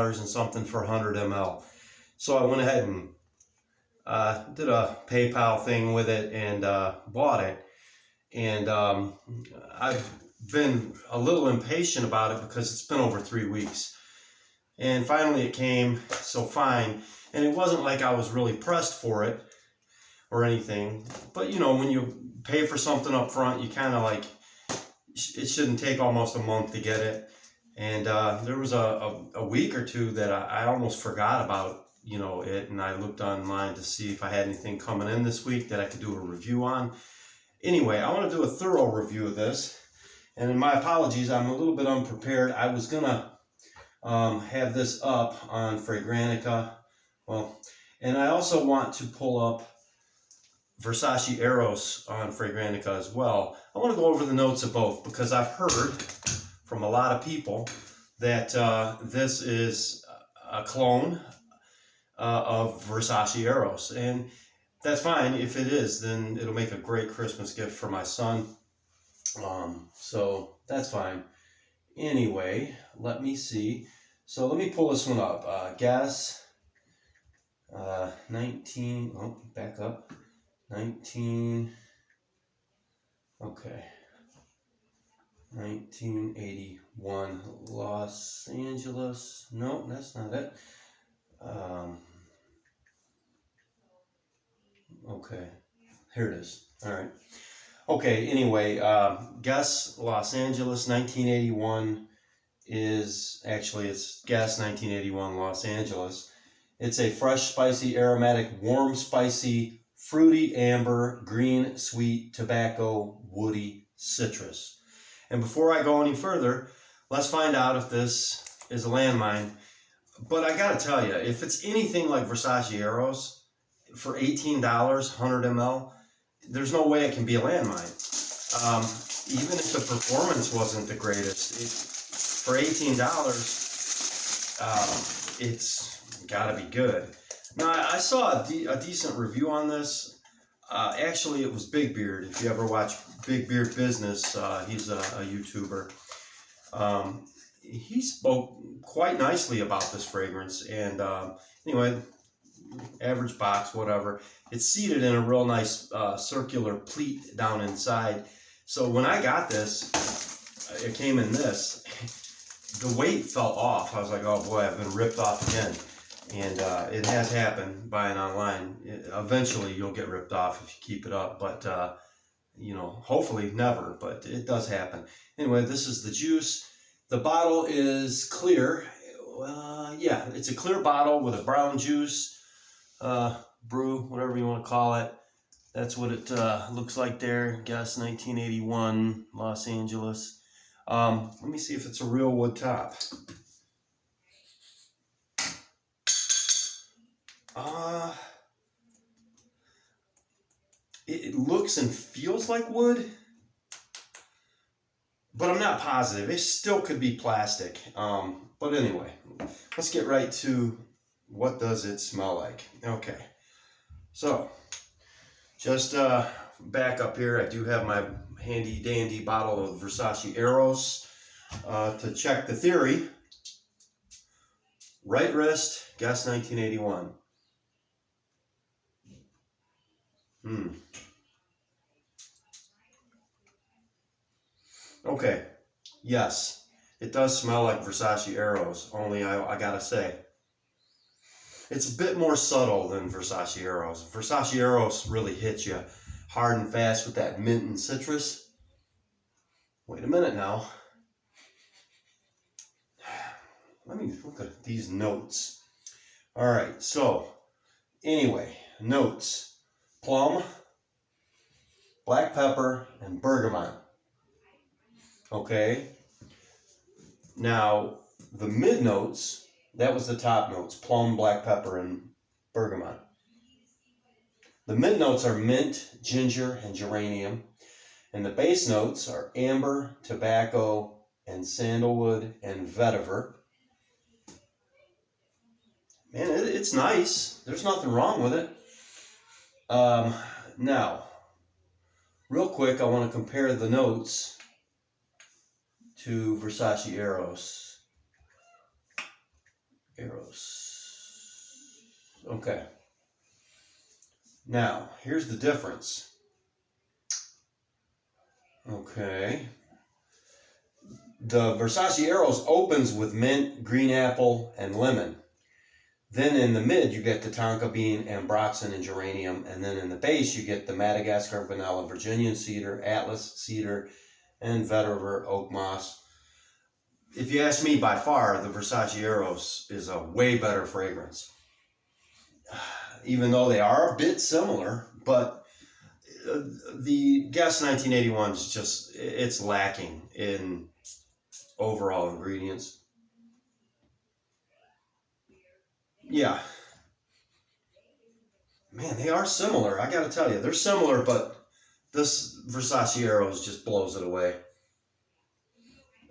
$18 and something for 100 ml. So I went ahead and did a PayPal thing with it and bought it. And I've been a little impatient about it because it's been over 3 weeks. And finally it came, so fine. And it wasn't like I was really pressed for it or anything. But you know, when you pay for something up front, you kind of like, it shouldn't take almost a month to get it. And there was a week or two that I almost forgot about, you know, it. And I looked online to see if I had anything coming in this week that I could do a review on. Anyway, I want to do a thorough review of this. And in my apologies, I'm a little bit unprepared. I was going to have this up on Fragrantica. Well, and I also want to pull up Versace Eros on Fragrantica as well. I want to go over the notes of both because I've heard from a lot of people that this is a clone of Versace Eros. And that's fine. If it is, then it'll make a great Christmas gift for my son. So that's fine. Anyway, let me see. So let me pull this one up. Guess 19. Oh, back up. 19. Okay. 1981 Los Angeles. No, that's not it. Okay, here it is. All right. Okay, anyway, Guess Los Angeles 1981 is, actually it's Guess 1981 Los Angeles. It's a fresh, spicy, aromatic, warm, spicy, fruity, amber, green, sweet, tobacco, woody, citrus. And before I go any further, let's find out if this is a landmine. But I gotta tell you, if it's anything like Versace Eros, for $18, 100 ml, there's no way it can be a landmine. Even if the performance wasn't the greatest, for $18, it's gotta be good. Now, I saw a decent review on this. Actually, it was Big Beard. If you ever watch Big Beard Business, he's a YouTuber. He spoke quite nicely about this fragrance. And anyway, average box, whatever. It's seated in a real nice circular pleat down inside. So when I got this, it came in this. The weight fell off. I was like, oh boy, I've been ripped off again. And it has happened buying online. Eventually you'll get ripped off if you keep it up, but you know, hopefully never, but it does happen. Anyway, this is the juice. The bottle is clear. Yeah, it's a clear bottle with a brown juice, brew, whatever you want to call it. That's what it looks like there. Guess 1981 Los Angeles. Let me see if it's a real wood top. It looks and feels like wood, but I'm not positive. It still could be plastic. But anyway, let's get right to what does it smell like. Okay, so just back up here, I do have my handy dandy bottle of Versace Eros to check the theory. Right wrist, Guess 1981. Okay, yes, it does smell like Versace Eros, only I gotta say, it's a bit more subtle than Versace Eros. Versace Eros really hits you hard and fast with that mint and citrus. Wait a minute now. Let me look at these notes. All right, so anyway, notes. Plum, black pepper, and bergamot. Okay. Now, the mid notes, that was the top notes. Plum, black pepper, and bergamot. The mid notes are mint, ginger, and geranium. And the base notes are amber, tobacco, and sandalwood, and vetiver. Man, it's nice. There's nothing wrong with it. Now, real quick, I want to compare the notes to Versace Eros. Eros. Okay. Now, here's the difference. Okay. The Versace Eros opens with mint, green apple, and lemon. Then in the mid, you get the tonka bean, ambroxan, and geranium. And then in the base, you get the Madagascar vanilla, Virginian cedar, Atlas cedar, and vetiver oak moss. If you ask me, by far, the Versace Eros is a way better fragrance. Even though they are a bit similar, but the Guess 1981 is just, it's lacking in overall ingredients. Yeah. Man, they are similar. I gotta tell you, they're similar, but this Versace Eros just blows it away.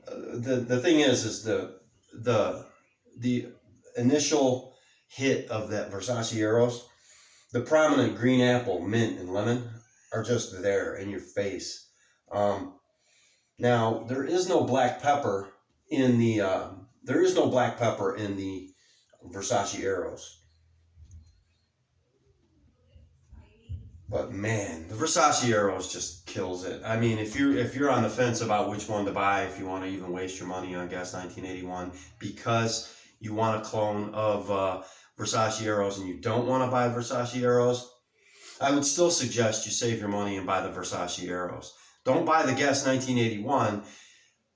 The thing is the initial hit of that Versace Eros, the prominent green apple, mint, and lemon are just there in your face. Now there is no black pepper in the Versace Eros. But man, the Versace Eros just kills it. I mean, if you're on the fence about which one to buy, if you want to even waste your money on Guess 1981 because you want a clone of Versace Eros and you don't want to buy Versace Eros, I would still suggest you save your money and buy the Versace Eros. Don't buy the Guess 1981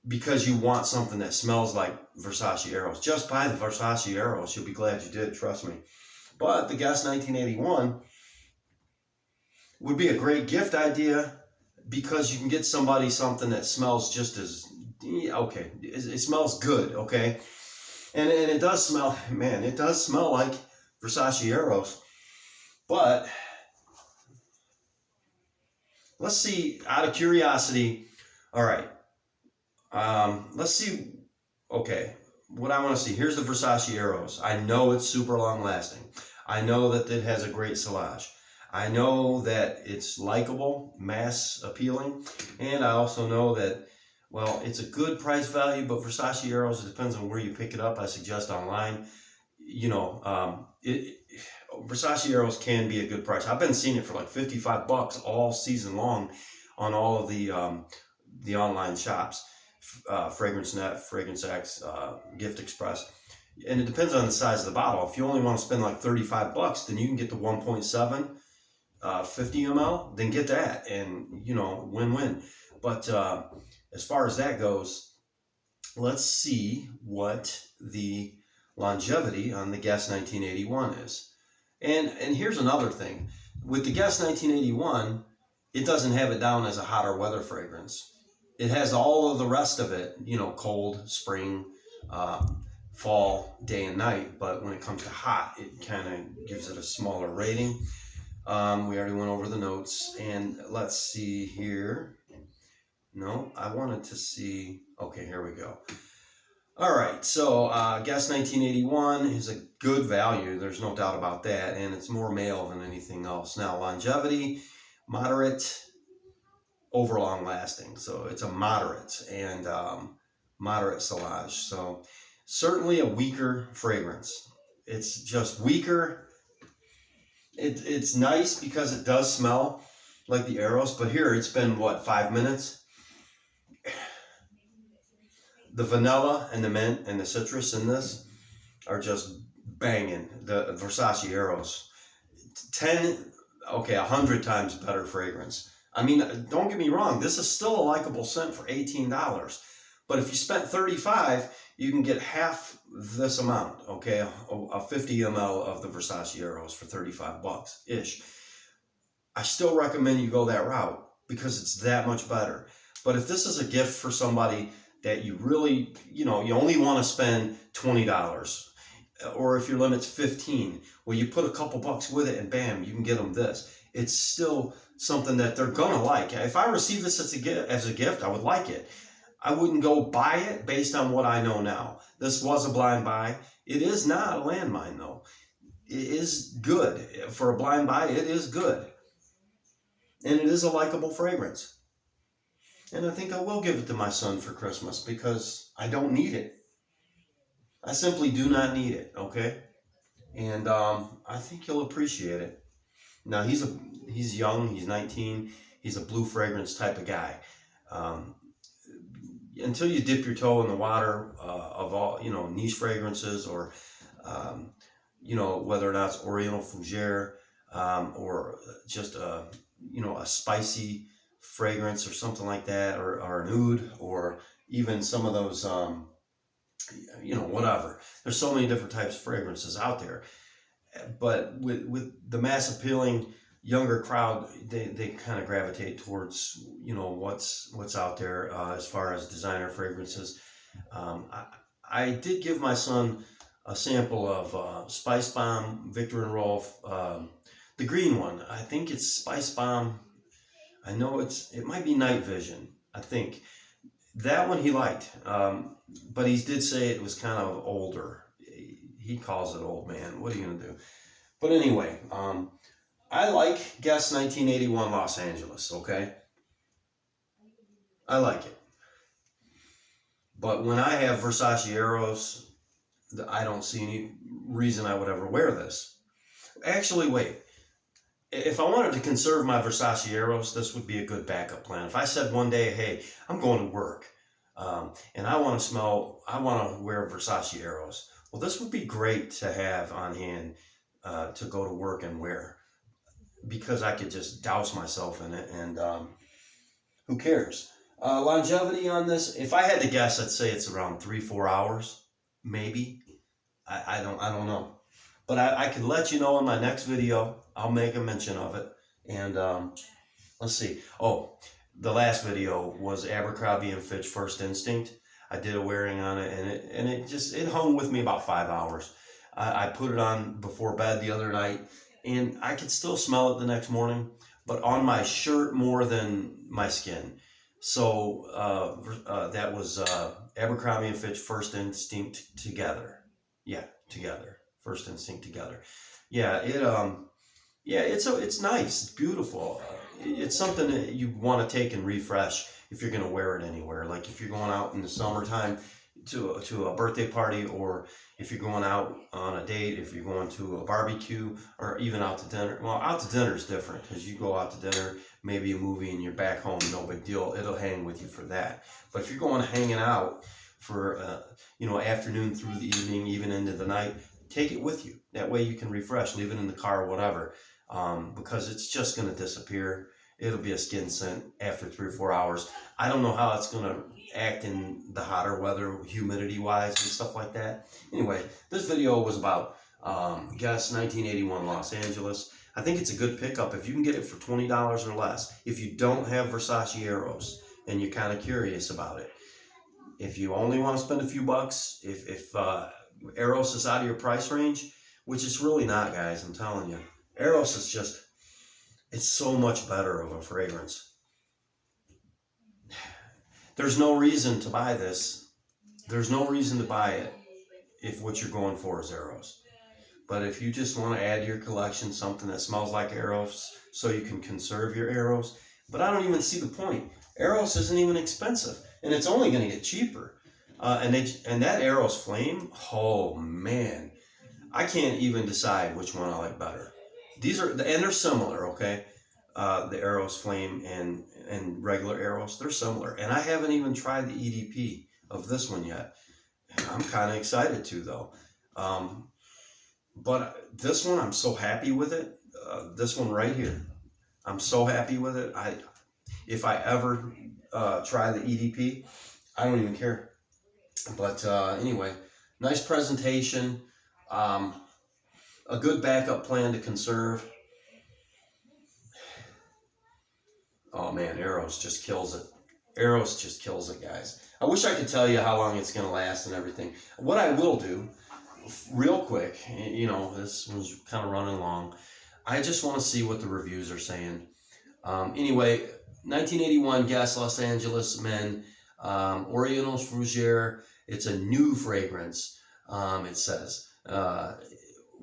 because you want something that smells like Versace Eros. Just buy the Versace Eros. You'll be glad you did, trust me. But the Guess 1981 would be a great gift idea because you can get somebody something that smells just as, okay, it smells good, okay? And it does smell, man, it does smell like Versace Eros. But let's see, out of curiosity, all right, let's see, okay, what I want to see, here's the Versace Eros. I know it's super long lasting. I know that it has a great silage. I know that it's likable, mass appealing, and I also know that, well, it's a good price value, but Versace Eros, it depends on where you pick it up. I suggest online. You know, Versace Eros can be a good price. I've been seeing it for like $55 all season long on all of the online shops, FragranceNet, FragranceX, Gift Express. And it depends on the size of the bottle. If you only want to spend like $35, then you can get the 1.7. 50 ml, then get that, and you know, win-win. But as far as that goes, let's see what the longevity on the Guess 1981 is. And here's another thing. With the Guess 1981, it doesn't have it down as a hotter weather fragrance. It has all of the rest of it, you know, cold, spring, fall, day and night. But when it comes to hot, it kind of gives it a smaller rating. We already went over the notes, and let's see here. No, I wanted to see. Okay, here we go. All right, so Guess 1981 is a good value. There's no doubt about that, and it's more male than anything else. Now, longevity, moderate, over long lasting. So it's a moderate and moderate silage. So certainly a weaker fragrance. It's just weaker. It's nice because it does smell like the Eros, but here it's been, what, 5 minutes? The vanilla and the mint and the citrus in this are just banging. The Versace Eros. 100 times better fragrance. I mean, don't get me wrong, this is still a likable scent for $18. But if you spent $35, you can get half this amount, okay? A 50 ml of the Versace Eros for $35-ish. I still recommend you go that route because it's that much better. But if this is a gift for somebody that you really, you know, you only want to spend $20, or if your limit's 15, well, you put a couple bucks with it and bam, you can get them this. It's still something that they're gonna like. If I receive this as a gift, I would like it. I wouldn't go buy it based on what I know now. This was a blind buy. It is not a landmine though. It is good. For a blind buy, it is good. And it is a likable fragrance. And I think I will give it to my son for Christmas because I don't need it. I simply do not need it, okay? And I think you'll appreciate it. Now he's young, he's 19, he's a blue fragrance type of guy. Um, until you dip your toe in the water of all, niche fragrances, or whether or not it's Oriental Fougere, or just a spicy fragrance or something like that, or an oud, or even some of those whatever. There's so many different types of fragrances out there, but with the mass appealing younger crowd, they kind of gravitate towards what's out there as far as designer fragrances. I did give my son a sample of Spice Bomb Victor and Rolf, the green one. I think it's Spice Bomb. I know it might be Night Vision. I think that one he liked, but he did say it was kind of older. He calls it old man. What are you gonna do? But anyway, I like Guess 1981 Los Angeles, okay? I like it. But when I have Versace Eros, I don't see any reason I would ever wear this. Actually, wait. If I wanted to conserve my Versace Eros, this would be a good backup plan. If I said one day, hey, I'm going to work, and I want to wear Versace Eros, well, this would be great to have on hand to go to work and wear, because I could just douse myself in it, and who cares? Longevity on this, if I had to guess, I'd say it's around 3-4 hours, maybe. I don't know. But I could let you know in my next video. I'll make a mention of it. And let's see. Oh, the last video was Abercrombie & Fitch First Instinct. I did a wearing on it, and it hung with me about 5 hours. I put it on before bed the other night, and I could still smell it the next morning, but on my shirt more than my skin. So that was Abercrombie & Fitch First Instinct Together. Yeah, Together. First Instinct Together. Yeah, it's nice. It's beautiful. It's something that you want to take and refresh if you're going to wear it anywhere. Like if you're going out in the summertime to a birthday party, or if you're going out on a date, if you're going to a barbecue, or even out to dinner. Well, out to dinner is different, because you go out to dinner, maybe a movie, and you're back home, no big deal. It'll hang with you for that. But if you're going hanging out for afternoon through the evening, even into the night, take it with you. That way you can refresh, leave it in the car or whatever, because it's just going to disappear. It'll be a skin scent after 3 or 4 hours. I don't know how it's going to act in the hotter weather, humidity wise and stuff like that. Anyway, this video was about Guess 1981 Los Angeles. I think it's a good pickup if you can get it for $20 or less. If you don't have Versace Eros and you're kind of curious about it, if you only want to spend a few bucks, if Eros is out of your price range, which it's really not, guys, I'm telling you. Eros is it's so much better of a fragrance. There's no reason to buy this. There's no reason to buy it if what you're going for is Eros. But if you just want to add to your collection something that smells like Eros so you can conserve your Eros, but I don't even see the point. Eros isn't even expensive, and it's only going to get cheaper. And that Eros Flame, oh man, I can't even decide which one I like better. And they're similar, okay? The Eros Flame and regular Eros, they're similar. And I haven't even tried the EDP of this one yet. I'm kind of excited to, though. But this one, I'm so happy with it. This one right here, I'm so happy with it. If I ever try the EDP, I don't even care. But anyway, nice presentation. A good backup plan to conserve. Oh man, Eros just kills it. Eros just kills it, guys. I wish I could tell you how long it's going to last and everything. What I will do, real quick, this one's kind of running long. I just want to see what the reviews are saying. Anyway, 1981 Guess Los Angeles Men, Oriental Fougere. It's a new fragrance, it says.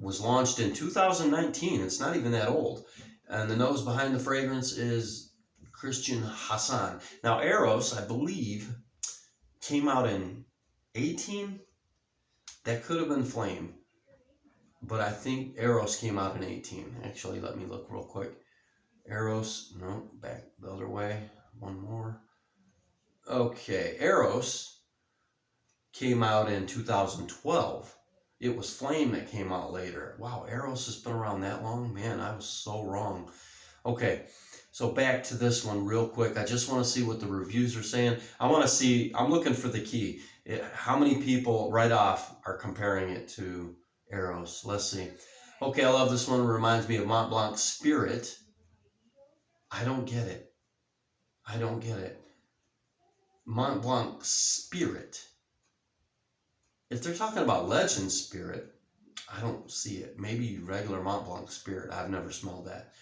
Was launched in 2019. It's not even that old. And the nose behind the fragrance is Christian Hassan. Now, Eros, I believe, came out in 18. That could have been Flame, but I think Eros came out in 18. Actually, let me look real quick. Eros, no, back the other way. One more. Okay, Eros came out in 2012. It was Flame that came out later. Wow, Eros has been around that long? Man, I was so wrong. Okay, so back to this one real quick. I just want to see what the reviews are saying. I want to see, I'm looking for the key. How many people right off are comparing it to Eros? Let's see. Okay, I love this one. It reminds me of Mont Blanc Spirit. I don't get it. I don't get it. Mont Blanc Spirit. If they're talking about Legend Spirit, I don't see it. Maybe regular Mont Blanc Spirit. I've never smelled that.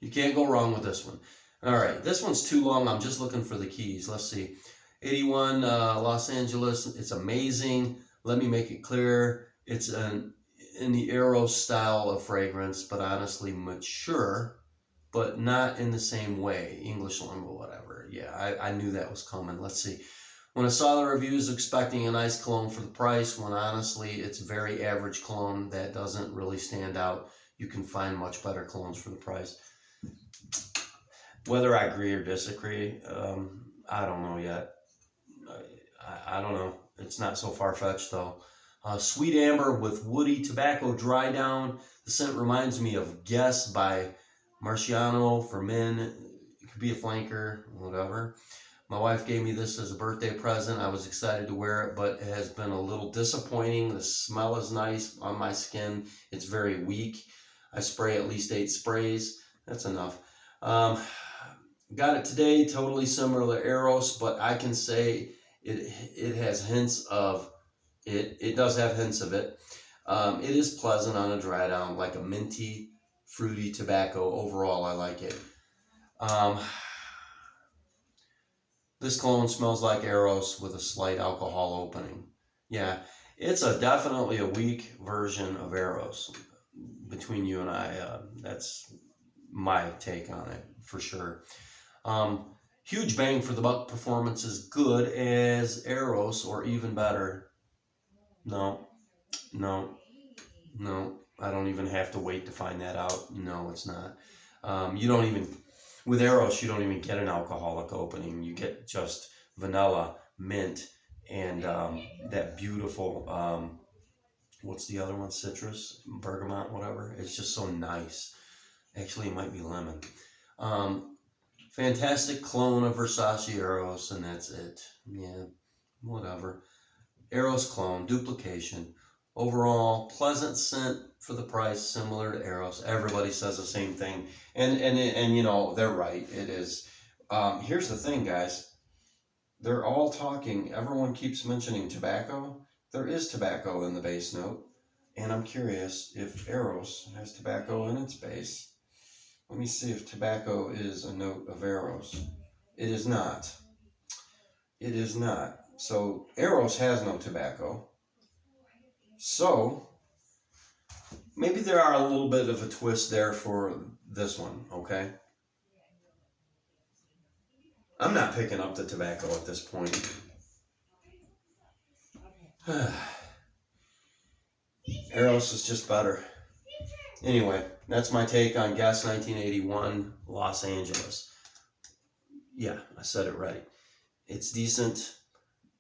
You can't go wrong with this one. All right, this one's too long. I'm just looking for the keys. Let's see. 81 Los Angeles. It's amazing. Let me make it clear. It's in the Eros style of fragrance, but honestly mature, but not in the same way. English lingo, whatever. Yeah, I knew that was coming. Let's see. When I saw the reviews expecting a nice cologne for the price, when honestly it's very average cologne that doesn't really stand out. You can find much better colognes for the price. Whether I agree or disagree, I don't know yet. I don't know. It's not so far-fetched though. Sweet Amber with Woody Tobacco Dry Down. The scent reminds me of Guess by Marciano for men. It could be a flanker, whatever. My wife gave me this as a birthday present. I was excited to wear it, but it has been a little disappointing. The smell is nice on my skin. It's very weak. I spray at least 8 sprays. That's enough. Got it today, totally similar to Eros, but I can say it has hints of it. It does have hints of it. It is pleasant on a dry down, like a minty, fruity tobacco. Overall, I like it. This cologne smells like Eros with a slight alcohol opening. Yeah, it's definitely a weak version of Eros. Between you and I, that's my take on it for sure. Huge bang for the buck performance, as good as Eros or even better. No, I don't even have to wait to find that out. No, it's not. You don't even, with Eros, you don't even get an alcoholic opening. You get just vanilla, mint, and that beautiful, what's the other one? Citrus, bergamot, whatever. It's just so nice. Actually, it might be lemon. Fantastic clone of Versace Eros, and that's it. Yeah, whatever. Eros clone, duplication. Overall, pleasant scent for the price, similar to Eros. Everybody says the same thing. And you know, they're right. It is. Here's the thing, guys. They're all talking. Everyone keeps mentioning tobacco. There is tobacco in the base note. And I'm curious if Eros has tobacco in its base. Let me see if tobacco is a note of Eros. It is not. It is not. So Eros has no tobacco. So maybe there are a little bit of a twist there for this one, okay? I'm not picking up the tobacco at this point. Eros is just better. Anyway, that's my take on Guess 1981 Los Angeles. Yeah, I said it right. It's decent.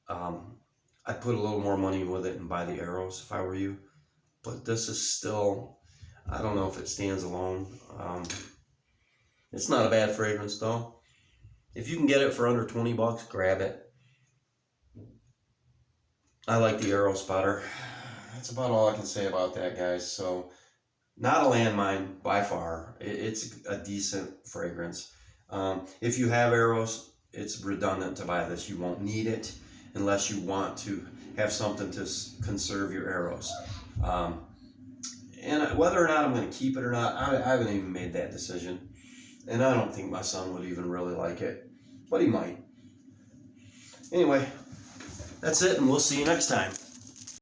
I'd put a little more money with it and buy the Eros if I were you. But this is still, I don't know if it stands alone. It's not a bad fragrance though. If you can get it for under 20 bucks, grab it. I like the Eros better. That's about all I can say about that, guys. So, not a landmine by far. It's a decent fragrance. If you have Eros, it's redundant to buy this. You won't need it unless you want to have something to conserve your Eros. And whether or not I'm going to keep it or not, I haven't even made that decision. And I don't think my son would even really like it. But he might. Anyway, that's it, and we'll see you next time.